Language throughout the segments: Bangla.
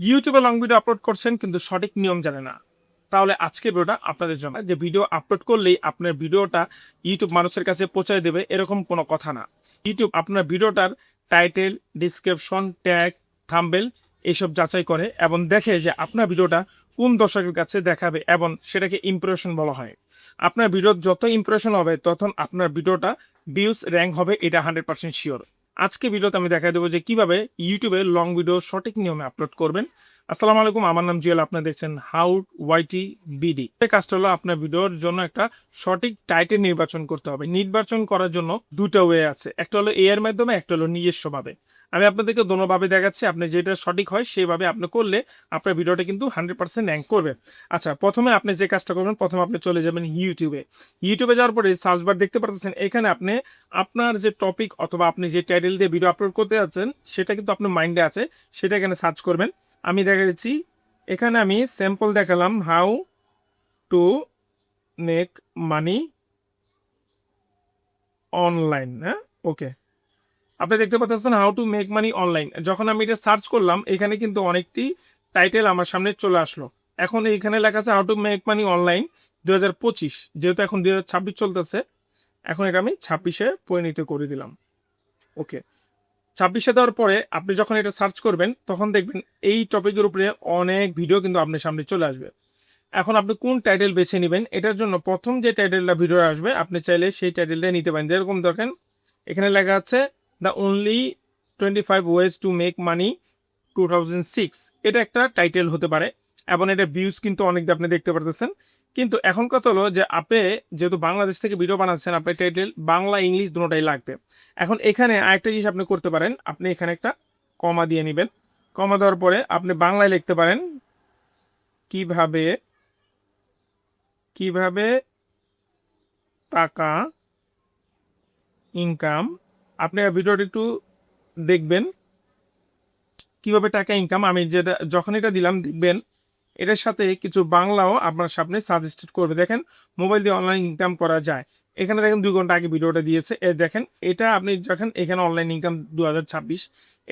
ইউটিউবে লং ভিডিও আপলোড করছেন কিন্তু সঠিক নিয়ম জানে না, তাহলে আজকে ভিডিওটা আপনাদের জন্য। যে ভিডিও আপলোড করলেই আপনার ভিডিওটা ইউটিউব মানুষের কাছে পৌঁছায় দেবে এরকম কোনো কথা না। ইউটিউব আপনার ভিডিওটার টাইটেল, ডিসক্রিপশন, ট্যাগ, থাম্বনেল এইসব যাচাই করে এবং দেখে যে আপনার ভিডিওটা কোন দর্শকের কাছে দেখাবে এবং সেটাকে ইমপ্রেশন বলা হয়। আপনার ভিডিওর যত ইমপ্রেশন হবে তখন আপনার ভিডিওটা ভিউজ র্যাঙ্ক হবে, এটা 100% শিওর। আজকে ভিডিওতে আমি দেখাই দেবো যে কিভাবে ইউটিউবে লং ভিডিও সঠিক নিয়মে আপলোড করবেন। আসসালামু আলাইকুম, আমার নাম জুয়েল, আপনারা দেখছেন হাউ ওয়াইটি বিডি। এই কাজটা হলো আপনার ভিডিওর জন্য একটা সঠিক টাইটেল নির্বাচন করতে হবে। নির্বাচন করার জন্য দুটো ওয়ে আছে, একটা হলো এর মাধ্যমে, একটা হলো নিজস্বভাবে। আমি আপনাদেরকে দোনোভাবে দেখাচ্ছি, আপনি যেটা সঠিক হয় সেভাবে আপনি করলে আপনার ভিডিওটা কিন্তু 100% র্যাঙ্ক করবে। আচ্ছা, প্রথমে আপনি যে কাজটা করবেন, প্রথমে আপনি চলে যাবেন ইউটিউবে। ইউটিউবে যাওয়ার পরে সার্চ বার দেখতে পাচ্ছেন, এখানে আপনি আপনার যে টপিক অথবা আপনি যে টাইটেল দিয়ে ভিডিও আপলোড করতে যাচ্ছেন সেটা কিন্তু আপনার মাইন্ডে আছে, সেটা এখানে সার্চ করবেন। আমি দেখা যাচ্ছি এখানে আমি স্যাম্পল দেখালাম how to make money online. হ্যাঁ, ওকে। আপনি দেখতে পাচ্ছেন how to make money online. যখন আমি এটা সার্চ করলাম এখানে কিন্তু অনেকটি টাইটেল আমার সামনে চলে আসলো। এখন এখানে লেখা আছে how to make money online 2025, যেহেতু এখন 2026 চলতেছে, এখন এটা আমি 26-এ পরিণত করে দিলাম। ওকে, 26-এ দেওয়ার পরে আপনি যখন এটা সার্চ করবেন তখন দেখবেন এই টপিকের উপরে অনেক ভিডিও কিন্তু আপনার সামনে চলে আসবে। এখন আপনি কোন টাইটেল বেছে নেবেন, এটার জন্য প্রথম যে টাইটেলটা ভিডিও আসবে আপনি চাইলে সেই টাইটেলটা নিতে পারেন। যেরকম দেখেন এখানে লেখা আছে the only 25 ways to make money 2006, এটা একটা টাইটেল হতে পারে এবং এটা ভিউজ কিন্তু অনেক আপনি দেখতে পারতেছেন। কিন্তু এখন কথা হলো যে আপনি যেহেতু বাংলাদেশ থেকে ভিডিও বানাচ্ছেন, আপনার টাইটেল বাংলা ইংলিশ দুটোটাই লাগবে। এখন এখানে আরেকটা জিনিস আপনি করতে পারেন, আপনি এখানে একটা কমা দিয়ে নেবেন। কমা দেওয়ার পরে আপনি বাংলায় লিখতে পারেন কিভাবে কিভাবে টাকা ইনকাম। আপনি ভিডিওটা একটু দেখবেন কিভাবে টাকা ইনকাম। আমি যেটা যখন এটা দিলাম দেখবেন এটার সাথে কিছু বাংলাও আপনার সামনে সাজেস্টেড করবে। দেখেন মোবাইল দিয়ে অনলাইন ইনকাম করা যায়। এখানে দেখেন 2 ঘন্টা আগে ভিডিওটা দিয়েছে। দেখেন এটা আপনি যখন এখানে অনলাইন ইনকাম 2026,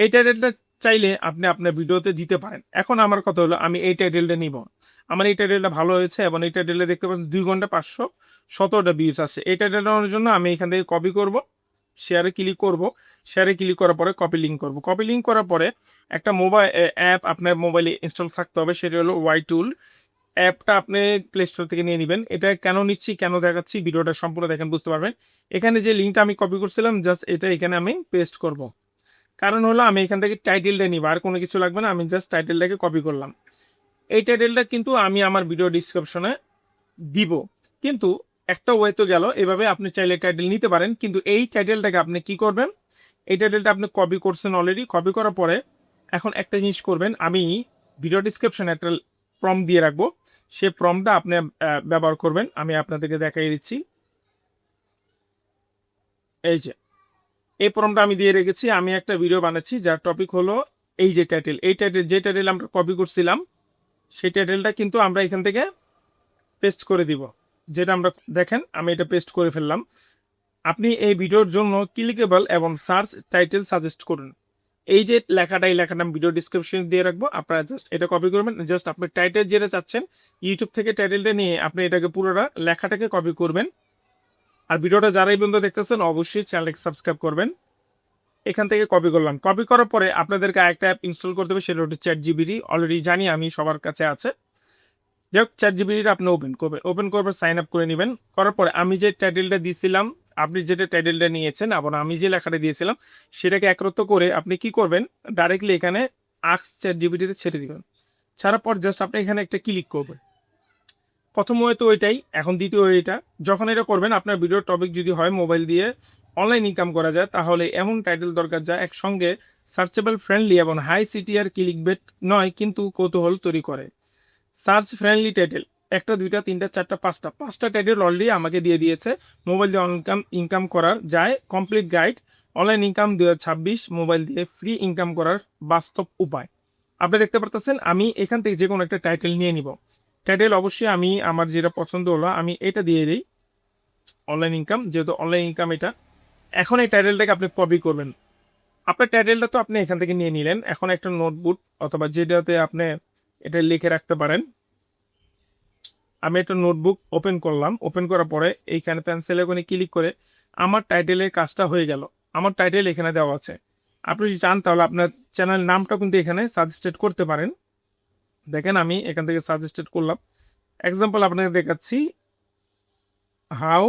এই টাইটেলটা চাইলে আপনি আপনার ভিডিওতে দিতে পারেন। এখন আমার কথা হলো আমি এই টাইটেলটা নিব। আমার এই টাইটেলটা ভালো হয়েছে এবং এই টাইটেলটা দেখতে পাচ্ছেন 2 ঘন্টা 517টা ভিউজ আসছে। এই টাইটেলটা নেওয়ার জন্য আমি এখান থেকে কপি করব, শেয়ারে ক্লিক করব। শেয়ারে ক্লিক করার পরে কপি লিঙ্ক করব। কপি লিঙ্ক করার পরে একটা মোবাইল অ্যাপ আপনার মোবাইলে ইনস্টল থাকতে হবে, সেটা হলো ওয়াই টুল। অ্যাপটা আপনি প্লে স্টোর থেকে নিয়ে নেবেন। এটা কেন নিচ্ছি, কেন দেখাচ্ছি, ভিডিওটা সম্পূর্ণ দেখেন বুঝতে পারবেন। এখানে যে লিঙ্কটা আমি কপি করছিলাম জাস্ট এটা এখানে আমি পেস্ট করব। কারণ হলো আমি এখান থেকে টাইটেলটা নিব, আর কোনো কিছু লাগবে না। আমি জাস্ট টাইটেলটাকে কপি করলাম। এই টাইটেলটা কিন্তু আমি আমার ভিডিও ডিসক্রিপশনে দিব। কিন্তু একটা ওয়ে তো গেল, এভাবে আপনি চাইলে টাইটেল নিতে পারেন। কিন্তু এই টাইটেলটাকে আপনি কি করবেন, এই টাইটেলটা আপনি কপি করছেন অলরেডি। কপি করার পরে এখন একটা জিনিস করবেন, আমি ভিডিও ডিসক্রিপশনে একটা প্রম্পট দিয়ে রাখবো, সে প্রম্পটটা আপনি ব্যবহার করবেন। আমি আপনাদেরকে দেখাই দিচ্ছি। এই যে এই প্রম্পটটা আমি দিয়ে রেখেছি। আমি একটা ভিডিও বানাচ্ছি যার টপিক হলো এই যে টাইটেল। এই টাইটেল যে টাইটেল আমরা কপি করছিলাম সেই টাইটেলটা কিন্তু আমরা এখান থেকে পেস্ট করে দিব। যেটা আমরা দেখেন আমি এটা পেস্ট করে ফেললাম। আপনি এই ভিডিওর জন্য ক্লিকেবল এবং সার্চ টাইটেল সাজেস্ট করুন। এই যে লেখাটা, এই লেখাটা আমি ভিডিও ডিসক্রিপশনে দিয়ে রাখবো। আপনারা জাস্ট এটা কপি করবেন। জাস্ট আপনি টাইটেল যেটা চাচ্ছেন ইউটিউব থেকে টাইটেলটা নিয়ে আপনি এটাকে পুরোটা লেখাটাকে কপি করবেন। আর ভিডিওটা যারাই বন্ধু দেখতেছেন অবশ্যই চ্যানেলকে সাবস্ক্রাইব করবেন। এখান থেকে কপি করলাম। কপি করার পরে আপনাদেরকে আরেকটা অ্যাপ ইনস্টল করতে হবে, সেটা হচ্ছে চ্যাট জিপিটি। অলরেডি জানি আমি সবার কাছে আছে। যাই হোক, চ্যাট জিপিটিটা আপনি ওপেন করবেন। ওপেন করবার সাইন আপ করে নেবেন। করার পরে আমি যে টাইটেলটা দিয়েছিলাম, আপনি যেটা টাইটেলটা নিয়েছেন এবং আমি যে লেখাটা দিয়েছিলাম সেটাকে একত্র করে আপনি কি করবেন, ডাইরেক্টলি এখানে আস্ক চ্যাট জিপিটিতে ছেড়ে দিবেন। ছাড়ার পর জাস্ট আপনি এখানে একটা ক্লিক করবেন। প্রথম ওয়ে তো ওইটাই, এখন দ্বিতীয় ওয়েটা। যখন এটা করবেন আপনার ভিডিওর টপিক যদি হয় মোবাইল দিয়ে অনলাইন ইনকাম করা যায়, তাহলে এমন টাইটেল দরকার যা একসঙ্গে সার্চেবল, ফ্রেন্ডলি এবং হাই সিটিআর ক্লিকবেট নয় কিন্তু কৌতূহল তৈরি করে। সার্চ ফ্রেন্ডলি টাইটেল, একটা দুইটা তিনটা চারটা পাঁচটা টাইটেল অলরেডি আমাকে দিয়ে দিয়েছে। মোবাইল দিয়ে ইনকাম করার যায় complete guide, online income 2026, mobile দিয়ে ফ্রি ইনকাম করার বাস্তব উপায়। আপনি দেখতে পারতেছেন আমি এখান থেকে যে কোনো একটা টাইটেল নিয়ে নিব। টাইটেল অবশ্যই আমি আমার যেটা পছন্দ হলো আমি এটা দিয়ে দিই, অনলাইন ইনকাম, যেহেতু অনলাইন ইনকাম এটা। এখন এই টাইটেলটাকে আপনি কপি করবেন। আপনার টাইটেলটা তো আপনি এখান থেকে নিয়ে নিলেন। এখন একটা নোটবুক অথবা যেটাতে আপনি এটা লিখে রাখতে পারেন। আমি একটা নোটবুক ওপেন করলাম। ওপেন করার পরে এইখানে পেন্সিল আইকনে ক্লিক করে আমার টাইটেলের কাজটা হয়ে গেল। আমার টাইটেল এখানে দেওয়া আছে। আপনি যদি চান তাহলে আপনার চ্যানেল নামটাও কিন্তু এখানে সাজেস্টেড করতে পারেন। দেখেন আমি এখান থেকে সাজেস্টেড করলাম। এক্সাম্পল আপনাকে দেখাচ্ছি। হাউ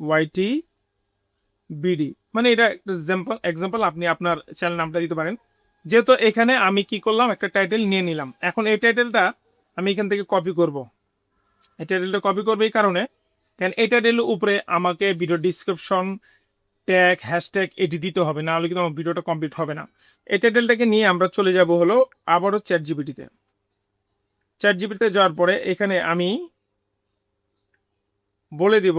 ওয়াইটি বিডি মানে এটা একটা এক্সাম্পল আপনি আপনার চ্যানেল নামটা দিতে পারেন। যেহেতু এখানে আমি কি করলাম একটা টাইটেল নিয়ে নিলাম। এখন এই টাইটেলটা আমি এখান থেকে কপি করব। এই টাইটেলটা কপি করব এই কারণে কারণ এই টাইটেলের উপরে আমাকে ভিডিও ডিসক্রিপশন ট্যাগ হ্যাশট্যাগ এটি দিতে হবে, না হলে কিন্তু আমার ভিডিওটা কমপ্লিট হবে না। এই টাইটেলটাকে নিয়ে আমরা চলে যাব হলো আবারও চ্যাটজিপিটিতে। চ্যাটজিপিটিতে যাওয়ার পরে এখানে আমি বলে দিব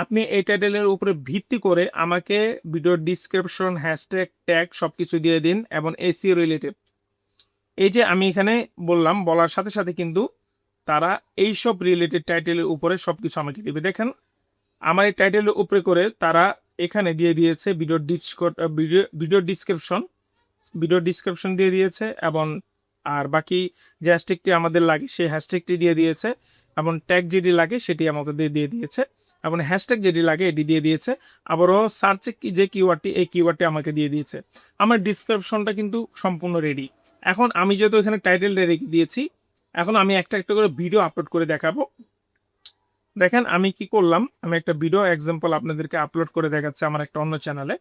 আপনি এই টাইটেলের উপরে ভিত্তি করে আমাকে ভিডিওর ডিসক্রিপশন হ্যাশট্যাগ ট্যাগ সবকিছু দিয়ে দিন এবং এসইও রিলেটেড। এই যে আমি এখানে বললাম, বলার সাথে সাথে কিন্তু তারা এইসব রিলেটেড টাইটেলের উপরে সবকিছু আমাকে দিবে। দেখেন আমার এই টাইটেলের উপরে করে তারা এখানে দিয়ে দিয়েছে ভিডিও ডিসক্রিপশন দিয়ে দিয়েছে এবং আর বাকি যে হ্যাশট্যাগটি আমাদের লাগে সেই হ্যাশট্যাগটি দিয়ে দিয়েছে এবং ট্যাগ যেটি লাগে সেটি আমাদের দিয়ে দিয়েছে এবং হ্যাশট্যাগ যেটি লাগে এটি দিয়ে দিয়েছে। আবারও সার্চে যে কিওয়ার্ডটি এই কিওয়ার্ডটি আমাকে দিয়ে দিয়েছে। আমার ডিসক্রিপশনটা কিন্তু সম্পূর্ণ রেডি। এখন আমি যেহেতু এখানে টাইটেলটা রেখে দিয়েছি, এখন আমি একটা একটা করে ভিডিও আপলোড করে দেখাবো। দেখেন আমি কি করলাম, আমি একটা ভিডিও এক্সাম্পল আপনাদেরকে আপলোড করে দেখাচ্ছি আমার একটা অন্য চ্যানেলে।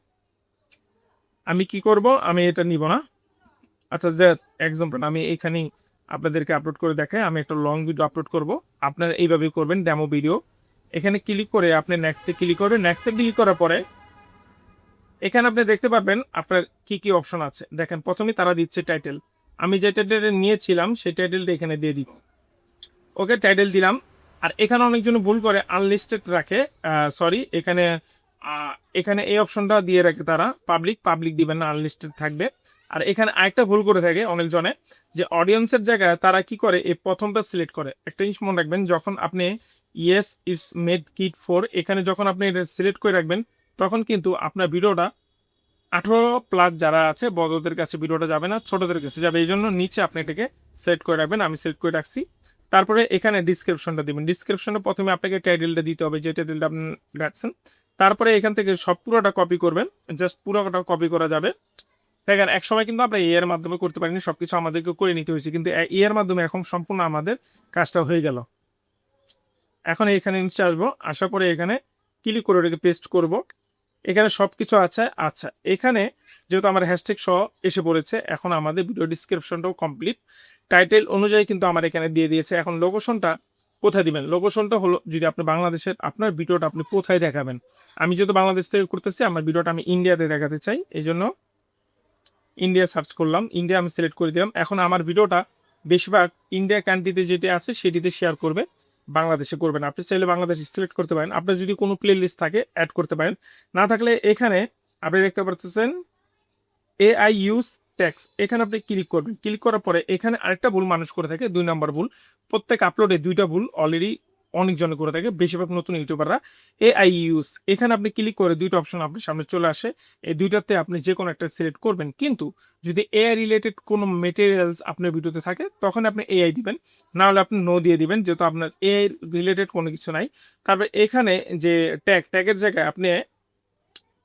আমি কি করব, আমি এটা নিব না। আচ্ছা যে এক্সাম্পল আমি এখানেই আপনাদেরকে আপলোড করে দেখাই। আমি একটা লং ভিডিও আপলোড করব। আপনারা এইভাবেই করবেন, ডেমো ভিডিও। এখানে ক্লিক করে আপনি নেক্সটে ক্লিক করবেন। নেক্সটে ক্লিক করার পরে এখানে আপনি দেখতে পাবেন আপনার কি কি অপশন আছে। দেখেন প্রথমেই তারা দিচ্ছে টাইটেল। আমি যে টাইটেলটা নিয়েছিলাম সেই টাইটেলটা এখানে দিয়ে দিব। ওকে টাইটেল দিলাম। আর এখানে অনেকজন ভুল করে আনলিস্টেড রাখে, সরি এখানে এখানে এই অপশনটা দিয়ে রাখে তারা পাবলিক দিবেন না, আনলিস্টেড থাকবে। আর এখানে আরেকটা ভুল করে থাকে অনেকজনে, যে অডিয়েন্সের জায়গায় তারা কি করে এই প্রথমটা সিলেক্ট করে। একটা জিনিস মনে রাখবেন, যখন আপনি yes it's made kid for এখানে যখন আপনি এটা সিলেক্ট করে রাখবেন তখন কিন্তু আপনার ভিডিওটা 18+ যারা আছে বড়দের কাছে ভিডিওটা যাবে না, ছোটদের কাছে যাবে। এই জন্য নিচে আপনি এটাকে সেট করে রাখবেন। আমি সেট করে রাখছি। তারপরে এখানে ডিসক্রিপশনটা দিবেন। ডিসক্রিপশনে প্রথমে আপনাকে টাইটেলটা দিতে হবে, যে টাইটেলটা আপনি রাখছেন। তারপরে এখান থেকে সব পুরোটা কপি করবেন, জাস্ট পুরোটা কপি করা যাবে। দেখেন এক সময় কিন্তু আমরা এর মাধ্যমে করতে পারিনি, সবকিছু আমাদেরকে করে নিতে হয়েছে, কিন্তু এর মাধ্যমে এখন সম্পূর্ণ আমাদের কাজটা হয়ে গেল। এখন এখানে নিচে আসবো, আসার পরে এখানে ক্লিক করে ওটাকে পেস্ট করব। এখানে সবকিছু আছে। আচ্ছা এখানে যেহেতু আমার হ্যাশট্যাগ সহ এসে পড়েছে, এখন আমাদের ভিডিও ডিসক্রিপশনটাও কমপ্লিট। টাইটেল অনুযায়ী কিন্তু আমার এখানে দিয়ে দিয়েছে। এখন লোকেশনটা কোথায় দিবেন? লোকেশনটা হলো যদি আপনি বাংলাদেশের, আপনার ভিডিওটা আপনি কোথায় দেখাবেন। আমি যেহেতু বাংলাদেশ থেকে করতেছি, আমার ভিডিওটা আমি ইন্ডিয়াতে দেখাতে চাই, এই জন্য ইন্ডিয়া সার্চ করলাম, ইন্ডিয়া আমি সিলেক্ট করে দিলাম। এখন আমার ভিডিওটা বেশিরভাগ ইন্ডিয়া কান্ট্রিতে যেটি আছে সেটিতে শেয়ার করবে, বাংলাদেশে করবেন। আপনি চাইলে বাংলাদেশে সিলেক্ট করতে পারেন। আপনার যদি কোনো প্লে লিস্ট থাকে অ্যাড করতে পারেন, না থাকলে এখানে আপনি দেখতে পাচ্ছেন এআই ইউজ ট্যাক্স, এখানে আপনি ক্লিক করবেন। ক্লিক করার পরে এখানে আরেকটা ভুল মানুষ করে থাকে, 2 নম্বর ভুল। প্রত্যেক আপলোডে 2টা ভুল অলরেডি অনেকজনে করে থাকে, বেশিরভাগ নতুন ইউটিউবাররা। এআই ইউজ এখানে আপনি ক্লিক করে 2টা অপশন আপনার সামনে চলে আসে। এই 2টাতে আপনি যে কোনো একটা সিলেক্ট করবেন, কিন্তু যদি এআই রিলেটেড কোনো মেটেরিয়ালস আপনার ভিডিওতে থাকে তখন আপনি এআই দিবেন, না হলে আপনি নো দিয়ে দিবেন, যেহেতু আপনার এআই রিলেটেড কোনো কিছু নাই। তারপরে এখানে যে ট্যাগের জায়গায় আপনি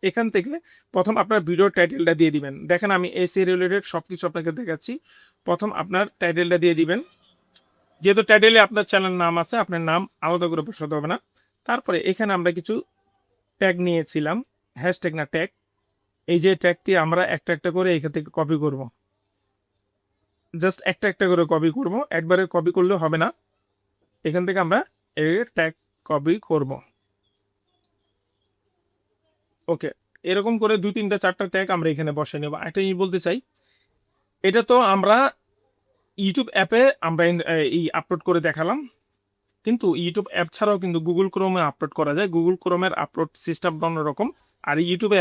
এখান থেকে প্রথম আপনার ভিডিও টাইটেলটা দিয়ে দিবেন। দেখেন আমি এসি রিলেটেড সবকিছু আপনাকে দেখাচ্ছি। প্রথম আপনার টাইটেলটা দিয়ে দিবেন, যেহেতু টাইটেলে আপনার চ্যানেল নাম আছে, আপনার নাম আলাদা করে বসাতে হবে না। তারপরে এখানে আমরা কিছু ট্যাগ নিয়েছিলাম, হ্যাশট্যাগ না ট্যাগ। এই যে ট্যাগটি আমরা একটা একটা করে এখান থেকে কপি করব, জাস্ট একটা একটা করে কপি করব, একবারে কপি করলে হবে না। এখান থেকে আমরা এই ট্যাগ কপি করব। ওকে এরকম করে 2 3টা 4টা ট্যাগ আমরা এখানে বসাই নেব। একটা জিনিস বলতে চাই, এটা তো আমরা ইউটিউব অ্যাপে আমরা এই আপলোড করে দেখালাম, কিন্তু ইউটিউব অ্যাপ ছাড়াও কিন্তু গুগল ক্রোমে আপলোড করা যায়। গুগল ক্রোমের আপলোড সিস্টেমটা অন্যরকম, আর ইউটিউবে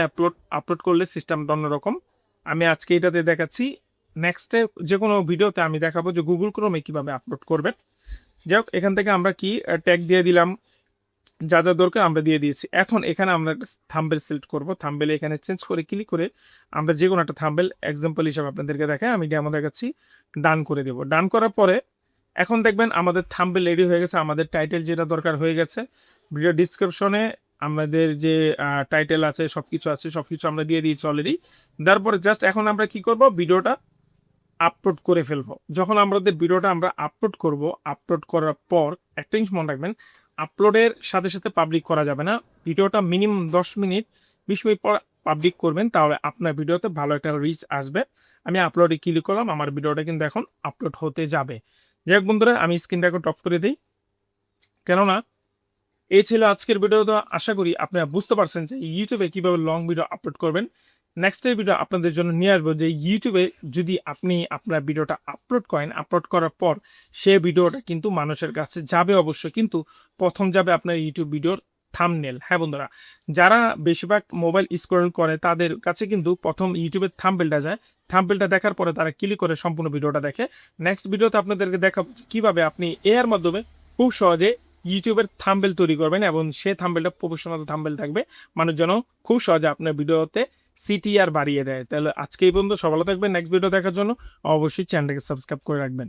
আপলোড করলে সিস্টেমটা অন্যরকম। আমি আজকে এটাতে দেখাচ্ছি, নেক্সটে যে কোনো ভিডিওতে আমি দেখাবো যে গুগল ক্রোমে কীভাবে আপলোড করবেন। যাই হোক এখান থেকে আমরা কি ট্যাগ দিয়ে দিলাম, যা যা দরকার আমরা দিয়ে দিয়েছি। এখন এখানে আমরা একটা থাম্বনেল সিলেক্ট করব। থাম্বনেলে এখানে চেঞ্জ করে ক্লিক করে আমরা যেকোনো একটা থাম্বনেল এক্সাম্পল হিসেবে আপনাদেরকে দেখাই। আমি ডেমো দেখাচ্ছি। ডান করে দেব। ডান করার পরে এখন দেখবেন আমাদের থাম্বনেল রেডি হয়ে গেছে। আমাদের টাইটেল যেটা দরকার হয়ে গেছে। ভিডিও ডেসক্রিপশনে আমাদের যে টাইটেল আছে সবকিছু আছে, সবকিছু আমরা দিয়ে দিয়েছি অলরেডি। তারপরে জাস্ট এখন আমরা কি করব, ভিডিওটা আপলোড করে ফেলবো। যখন আমাদের ভিডিওটা আমরা আপলোড করব, আপলোড করার পর একটা জিনিস মনে রাখবেন, আপলোডের সাথে সাথে পাবলিক করা যাবে না। ভিডিওটা মিনিমাম 10 মিনিট 20 মিনিট পর পাবলিক করবেন, তাহলে আপনার ভিডিওতে ভালো একটা রিচ আসবে। আমি আপলোডে ক্লিক করলাম, আমার ভিডিওটা কিন্তু এখন আপলোড হতে যাবে। যাই হোক বন্ধুরা, আমি স্ক্রিনটাকে টপ করে দিই, কেননা এই ছিল আজকের ভিডিও। তো আশা করি আপনারা বুঝতে পারছেন যে ইউটিউবে কিভাবে লং ভিডিও আপলোড করবেন। নেক্সটের ভিডিও আপনাদের জন্য নিয়ে আসবো যে ইউটিউবে যদি আপনি আপনার ভিডিওটা আপলোড করেন, আপলোড করার পর সে ভিডিওটা কিন্তু মানুষের কাছে যাবে অবশ্যই, কিন্তু প্রথম যাবে আপনার ইউটিউব ভিডিওর থাম্বনেল। হ্যাঁ বন্ধুরা, যারা বেশিরভাগ মোবাইল স্ক্রল করে তাদের কাছে কিন্তু প্রথম ইউটিউবের থাম্বনেলটা যায়। থাম্বনেলটা দেখার পরে তারা ক্লিক করে সম্পূর্ণ ভিডিওটা দেখে। নেক্সট ভিডিওতে আপনাদেরকে দেখাবো কিভাবে আপনি এর মাধ্যমে খুব সহজে ইউটিউবের থাম্বনেল তৈরি করবেন এবং সে থাম্বনেলটা প্রফেশনাল থাম্বনেল থাকবে, মানুষ যেন খুব সহজে আপনার ভিডিওতে সিটিআর বাড়িয়ে দেয়। তাহলে আজকে এই পর্যন্ত, সবাই ভালো থাকবেন। নেক্সট ভিডিও দেখার জন্য অবশ্যই চ্যানেলটাকে সাবস্ক্রাইব করে রাখবেন।